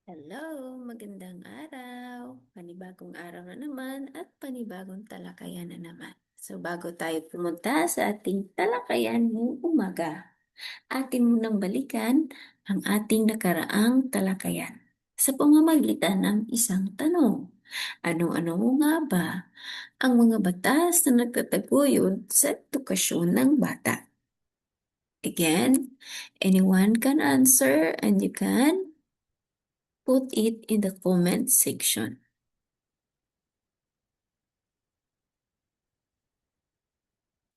Hello, magandang araw. Panibagong araw na naman at panibagong talakayan na naman. So bago tayo pumunta sa ating talakayan ngayong umaga, atin munang balikan ang ating nakaraang talakayan sa pamamagitan ng isang tanong. Ano-ano nga ba ang mga batas na nagtataguyod sa edukasyon ng bata? Again, anyone can answer and you can put it in the comment section.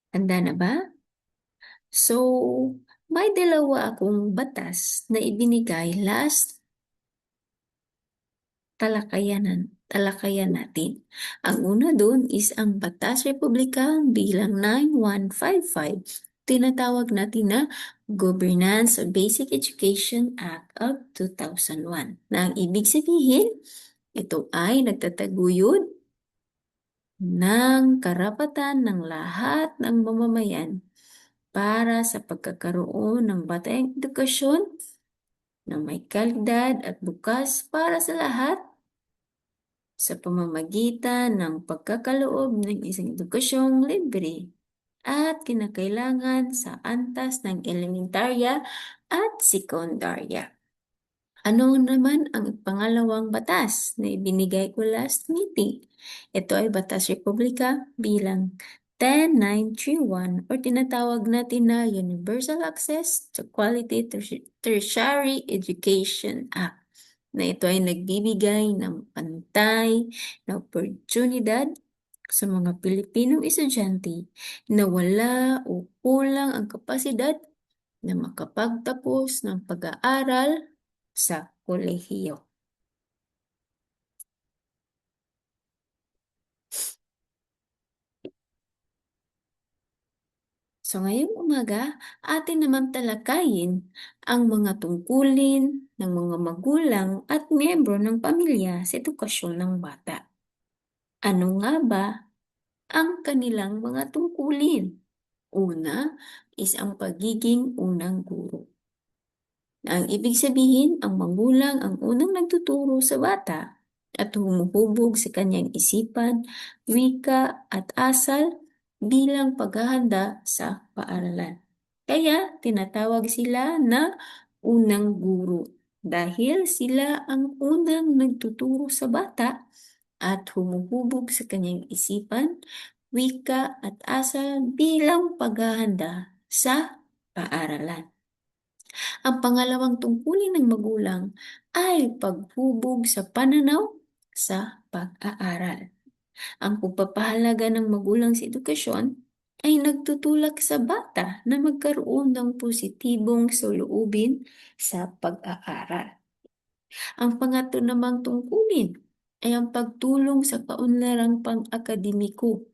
Handa na ba? So, may dalawa akong batas na ibinigay last talakayan natin. Ang una doon is ang Batas Republika bilang 9155. Tinatawag natin na Governance of Basic Education Act of 2001. Na ang ibig sabihin, ito ay nagtataguyod ng karapatan ng lahat ng mamamayan para sa pagkakaroon ng batayang edukasyon na may kalidad at bukas para sa lahat sa pamamagitan ng pagkakaloob ng isang edukasyong libre at kinakailangan sa antas ng elementarya at sekundarya. Ano naman ang pangalawang batas na ibinigay ko last meeting? Ito ay Batas Republika bilang 10931 or tinatawag natin na Universal Access to Quality Tertiary Education Act na ito ay nagbibigay ng pantay na oportunidad sa mga Pilipinong estudyante na wala o kulang ang kapasidad na makapagtapos ng pag-aaral sa kolehiyo. So ngayong umaga, atin naman talakayin ang mga tungkulin ng mga magulang at miyembro ng pamilya sa edukasyon ng bata. Ano nga ba ang kanilang mga tungkulin? Una is ang pagiging unang guro. Ang ibig sabihin, ang magulang ang unang nagtuturo sa bata at humuhubog sa kanyang isipan, wika at asal bilang paghahanda sa paaralan. Kaya tinatawag sila na unang guro dahil sila ang unang nagtuturo sa bata at humuhubog sa kanyang isipan, wika at asal bilang paghahanda sa paaralan. Ang pangalawang tungkulin ng magulang ay paghubog sa pananaw sa pag-aaral. Ang pagpapahalaga ng magulang sa edukasyon ay nagtutulak sa bata na magkaroon ng positibong saloobin sa pag-aaral. Ang pangatlo namang tungkulin ay ang pagtulong sa kaunlarang pang-akademiko.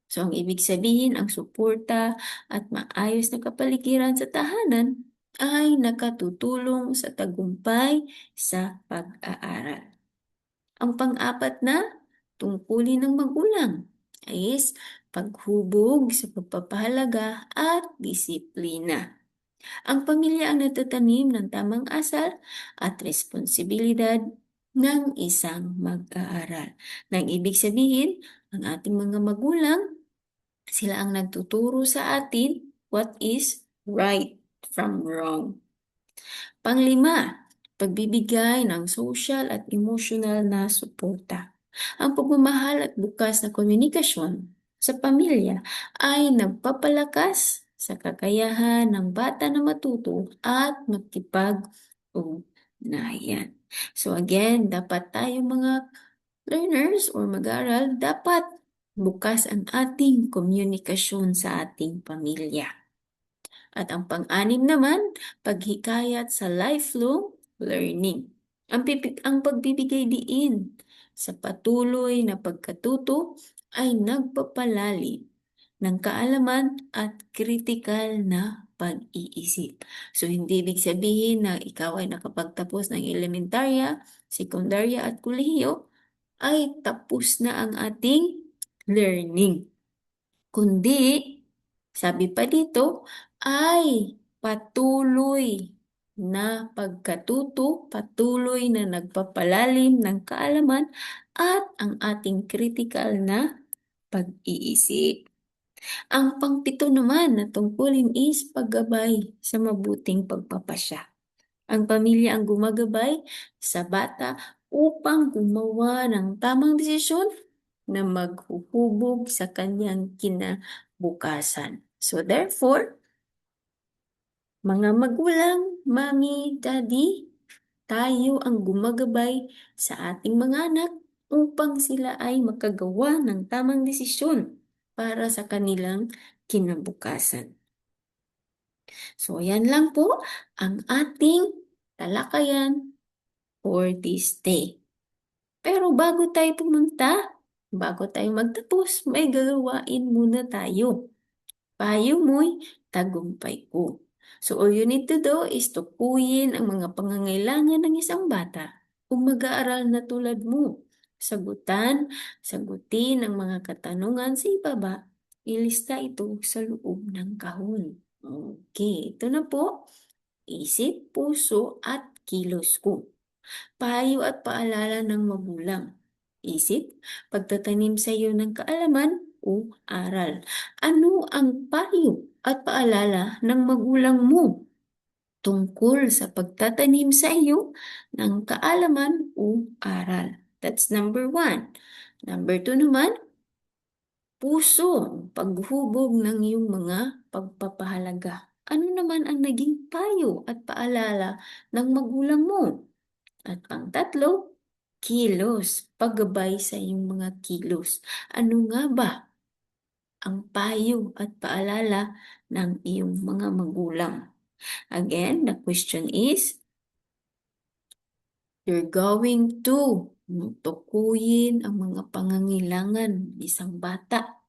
So, ang ibig sabihin, ang suporta at maayos na kapaligiran sa tahanan ay nakatutulong sa tagumpay sa pag-aaral. Ang pang-apat na tungkulin ng magulang is paghubog sa pagpapahalaga at disiplina. Ang pamilya ang natatanim ng tamang asal at responsibilidad ng isang mag-aaral. Nang ibig sabihin, ang ating mga magulang, sila ang nagtuturo sa atin what is right from wrong. Panglima, pagbibigay ng social at emotional na suporta. Ang pagmamahal at bukas na komunikasyon sa pamilya ay nagpapalakas sa kakayahan ng bata na matuto at makipag-ugnayan. So again, dapat tayo mga learners or mag-aaral, dapat bukas ang ating komunikasyon sa ating pamilya. At ang pang-anim naman, paghikayat sa lifelong learning. Ang pagbibigay diin sa patuloy na pagkatuto ay nagpapalalim ng kaalaman at kritikal na pag-iisip. So, hindi ibig sabihin na ikaw ay nakapagtapos ng elementarya, sekundarya at kolehiyo, ay tapos na ang ating learning. Kundi, sabi pa dito, ay patuloy na pagkatuto patuloy na nagpapalalim ng kaalaman at ang ating kritikal na pag-iisip. Ang pangpito naman na tungkulin is paggabay sa mabuting pagpapasya. Ang pamilya ang gumagabay sa bata upang gumawa ng tamang desisyon na maghuhubog sa kanyang kinabukasan. So therefore, mga magulang, mami, daddy, tayo ang gumagabay sa ating mga anak upang sila ay makagawa ng tamang desisyon para sa kanilang kinabukasan. So, yan lang po ang ating talakayan for this day. Pero bago tayo magtapos, may gagawain muna tayo. Payo mo'y tagumpay ko. So all you need to do is tukuyin ang mga pangangailangan ng isang bata kung mag-aaral na tulad mo. Sagutin ang mga katanungan sa ibaba. Ilista ito sa loob ng kahon. Okay, ito na po. Isip, puso at kilos ko. Payo at paalala ng magulang. Isip, pagtatanim sa iyo ng kaalaman o aral. Ano ang payo at paalala ng magulang mo tungkol sa pagtatanim sa iyo ng kaalaman o aral? That's number 1. Number 2 naman, puso, paghubog ng iyong mga pagpapahalaga. Ano naman ang naging payo at paalala ng magulang mo? At pangtatlo, kilos, paggabay sa iyong mga kilos. Ano nga ba ang payo at paalala ng iyong mga magulang? Again, the question is, you're going to tukuyin ang mga pangangailangan ng isang bata.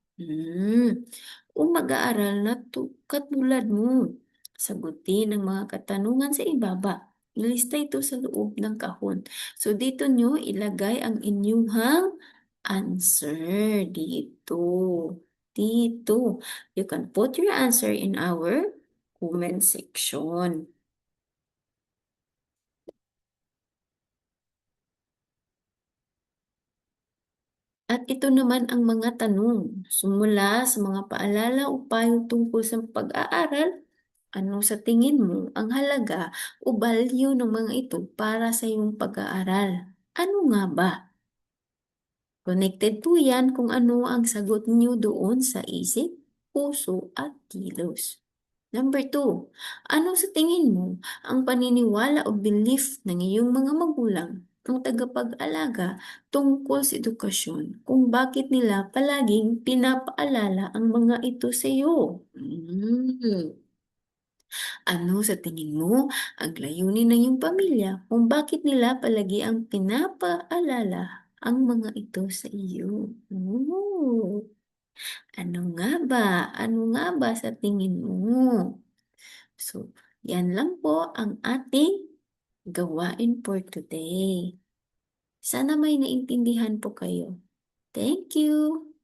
Kung mag-aaral na katulad mo, sagutin ang mga katanungan sa ibaba. Ilista ito sa loob ng kahon. So, dito nyo ilagay ang inyong answer. Dito. Dito. You can put your answer in our comment section. At ito naman ang mga tanong. Sumula sa mga paalala o payo tungkol sa pag-aaral, ano sa tingin mo ang halaga o value ng mga ito para sa iyong pag-aaral? Ano nga ba? Connected po yan kung ano ang sagot niyo doon sa isip, puso at kilos. Number 2, ano sa tingin mo ang paniniwala o belief ng iyong mga magulang ang tagapag-alaga tungkol sa edukasyon kung bakit nila palaging pinapaalala ang mga ito sa iyo? Ano sa tingin mo ang layunin ng iyong pamilya kung bakit nila palagi ang pinapaalala ang mga ito sa iyo? Ano nga ba? Ano nga ba sa tingin mo? So, yan lang po ang ating gawain for today. Sana may naintindihan po kayo. Thank you!